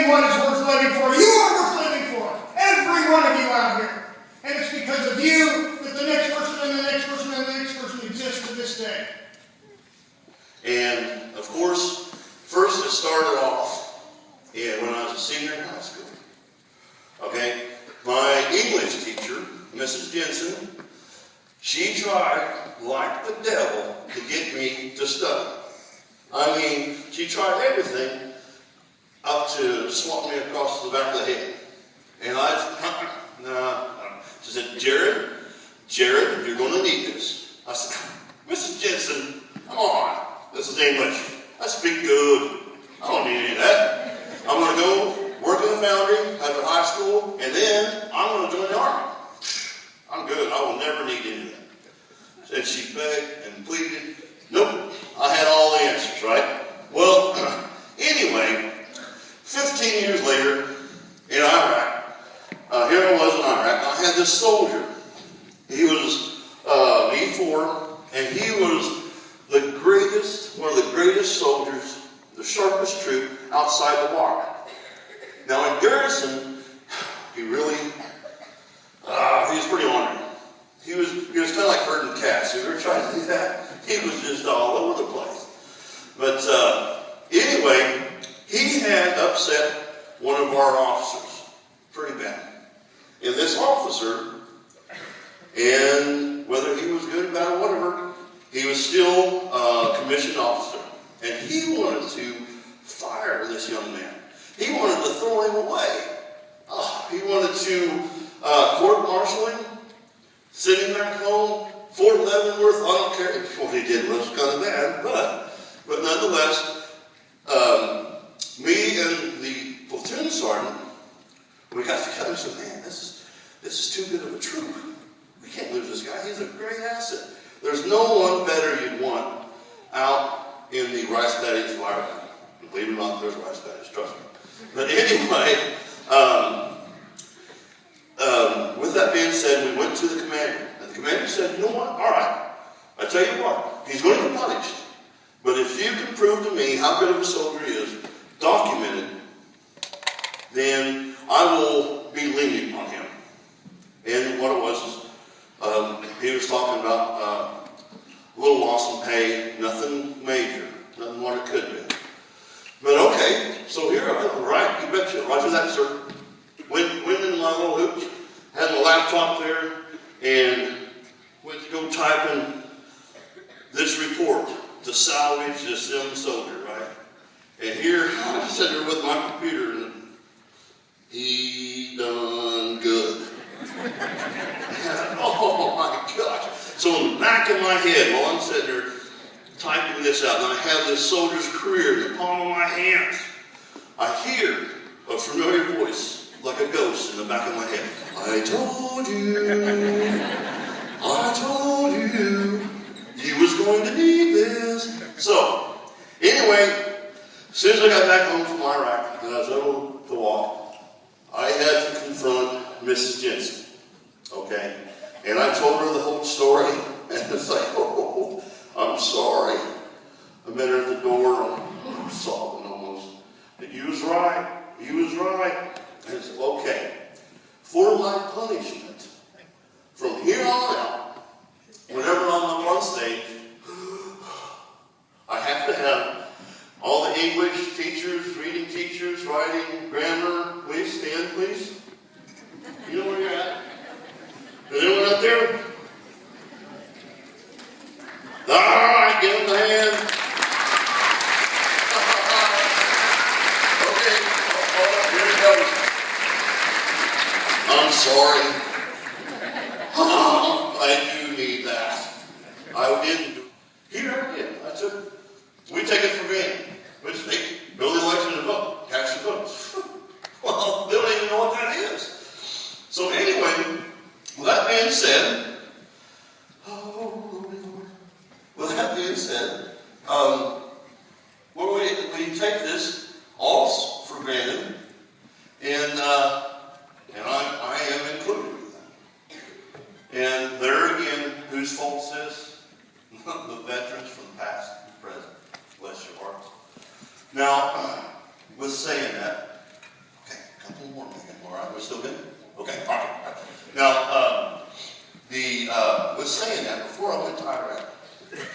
what is worth living for. You are worth living for. Every one of you out here. And it's because of you that the next person and the next person and the next person exists to this day. And, of course, first it started off when I was a senior in high school. Okay? My English teacher, Mrs. Jensen, she tried, like the devil, to get me to study. I mean, she tried everything up to swat me across the back of the head. And no. She said, Jared, you're going to need this. I said, Mrs. Jensen, come on. This is English. I speak good. I don't need any of that. I'm going to go work in the foundry after high school, and then I'm going to join the army. I'm good. I will never need any of that. And she begged and pleaded. Nope. I had all the answers, right? Well, anyway, 15 years later, in Iraq, here I was in Iraq, I had this soldier. He was E4, and he was one of the greatest soldiers, the sharpest troop outside the bar. Now in garrison, he was pretty ornery. He was kind of like herding cats. If you ever tried to do that, he was just all over the place. But anyway, he had upset one of our officers pretty bad. And this officer, and whether he was good, bad, or whatever, he was still a commissioned officer. And he wanted to fire this young man. He wanted to throw him away. He wanted to court-martial him, send him back home, Fort Leavenworth. I don't care what he did was kind of bad, but nonetheless, me and the platoon sergeant, we got together and said, man, this is too good of a troop. We can't lose this guy. He's a great asset. There's no one better you'd want out in the rice paddies environment. Believe it or not, there's rice paddies, trust me. But anyway, with that being said, we went to the commander. And the commander said, you know what? All right. I tell you what, he's going to be punished. But if you can prove to me how good of a soldier he is, documented, then I will be lenient on him. And what it was, he was talking about a little loss in pay, nothing major, nothing what it could be. But okay, so here I am, right? You betcha. Roger that, sir. Went in my little hoops, had my laptop there, and went to go type in this report to salvage this young soldier, right? And here, I sat there with my computer, and he done good. Oh my gosh. So in the back of my head, while I'm sitting there typing this out, and I have this soldier's career in the palm of my hands, I hear a familiar voice, like a ghost in the back of my head. I told you, you was going to need this. So, anyway, as soon as I got back home from Iraq, and I was able to walk, I had to confront Mrs. Jensen, okay? And I told her the whole story, and it's like, oh, I'm sorry. I met her at the door, I'm sobbing almost. But you was right, And I said, okay, for my punishment, from here on out, whenever I'm on stage, I have to have all the English teachers, reading teachers, writing, grammar, please stand, please. You know where you're at? Is anyone out there? All right, give them the hand. Okay, here it goes. I'm sorry. I do need that. I didn't do it. Here I did. We take it for granted. We just take build the election and vote. Cast your votes. Well, they don't even know what that is. So anyway, with that being said, we take this all for granted, and I am included with that. And there again, whose fault is this? The veterans from the past and present. Bless your hearts. Now, with saying that, was saying that before I went to Iraq.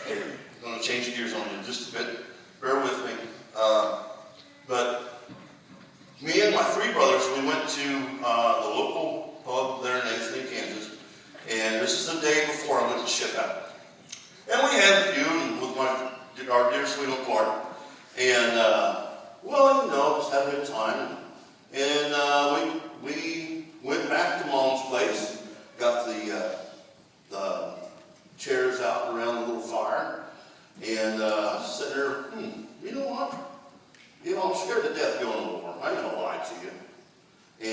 I'm going to change gears on you just a bit. Bear with me. But me and my three brothers, we went to the local pub there in Anthony, Kansas. And this is the day before I went to ship out. And we had a few with our dear sweet Uncle Clark. And, well, you know, just had a good time. And we went back to Mom's place, got the chairs out around the little fire, and sitting there, you know what? You know, I'm scared to death going to war. I ain't gonna lie to you.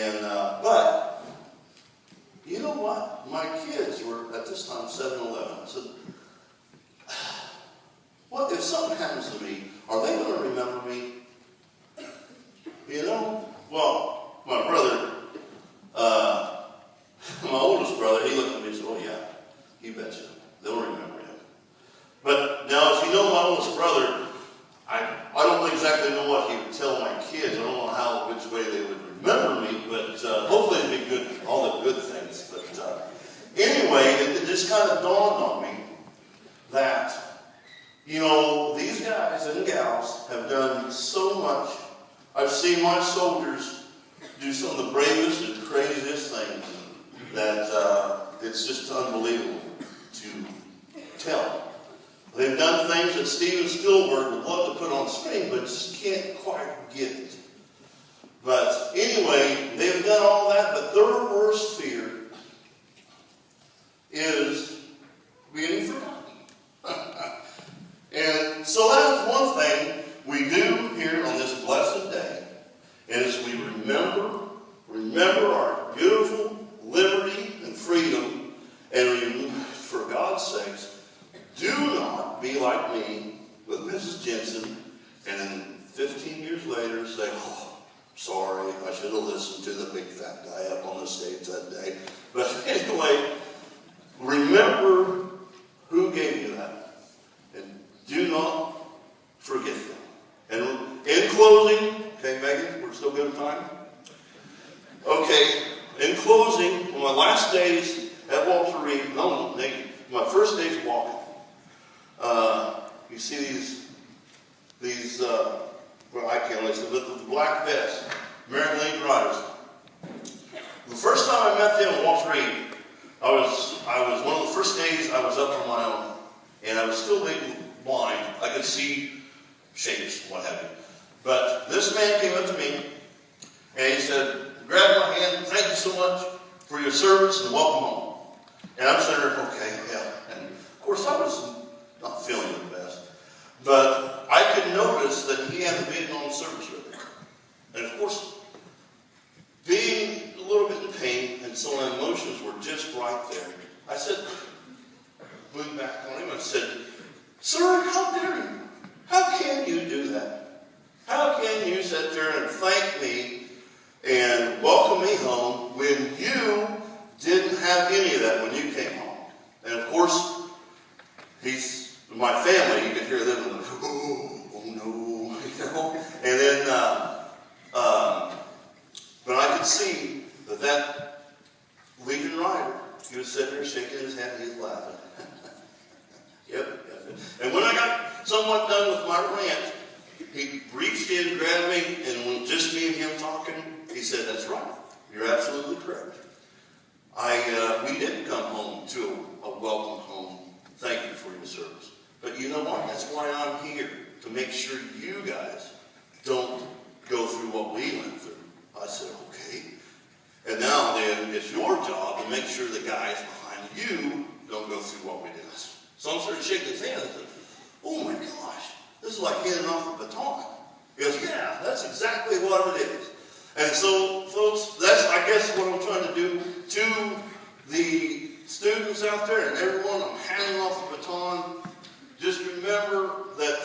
And, but, you know what? My kids were, at this time, 7 and 11. I said, what if something happens to me? Are they going to remember me? You know? Well, my brother, my oldest brother, he looked at me and said, oh yeah, you betcha. They'll remember him. But now, if you know my oldest brother, I don't exactly know what he would tell my kids. I don't know which way they would remember me, but hopefully it'd be good, all the good things. But anyway, it just kind of dawned on me that, you know, these guys and gals have done so much. I've seen my soldiers do some of the bravest and craziest things that it's just unbelievable to tell. They've done things that Steven Spielberg would love to put on screen, but just can't quite get it. But anyway, they've done all that, but their worst fear is being forgotten. And so that is one thing we do here on this blessed day, is we remember our beautiful liberty and freedom, and for God's sakes, do not be like me with Mrs. Jensen, and then 15 years later say, oh, sorry, I should have listened to the big fat guy up on the stage that day. But anyway, remember who gave you that, and do not forget them. And in closing, okay, Megan, we're still good on time? Okay, in closing, on my last days at Walter Reed, my first days walking, you see these well, I can't listen, but the black vest, American Legion riders. The first time I met them at Walter Reed, I was one of the first days I was up on my own, and I was still legally blind. I could see shapes, what have you. But this man came up to me, and he said, grabbed my hand, thank you so much for your service, and welcome home. And I'm sitting there, okay, yeah. And of course, I was not feeling the best. But I could notice that he had the Vietnam service with him. And of course, being a little bit in pain, and so my emotions were just right there, I said, moved back on him, I said, sir, how dare you? How can you do that? How can you sit there and thank me and welcome me home when you didn't have any of that when you came home? And of course, my family, you could hear them, oh no, you know? And then, but I could see that Legion rider, he was sitting there shaking his head and he was laughing. Yep. And when I got somewhat done with my rant, he reached in, grabbed me, and when just me and him talking, he said, that's right. You're absolutely correct. We didn't come home to a welcome home. Thank you for your service. But you know what? That's why I'm here, to make sure you guys don't go through what we went through. I said, okay. And now then, it's your job to make sure the guys behind you don't go through what we did. So I'm sort of shaking his hand and said, oh my gosh, this is like handing off a baton. He goes, yeah, that's exactly what it is. And so, folks, that's, I guess, what I'm trying to do to the students out there and everyone. I'm handing off the baton. Just remember that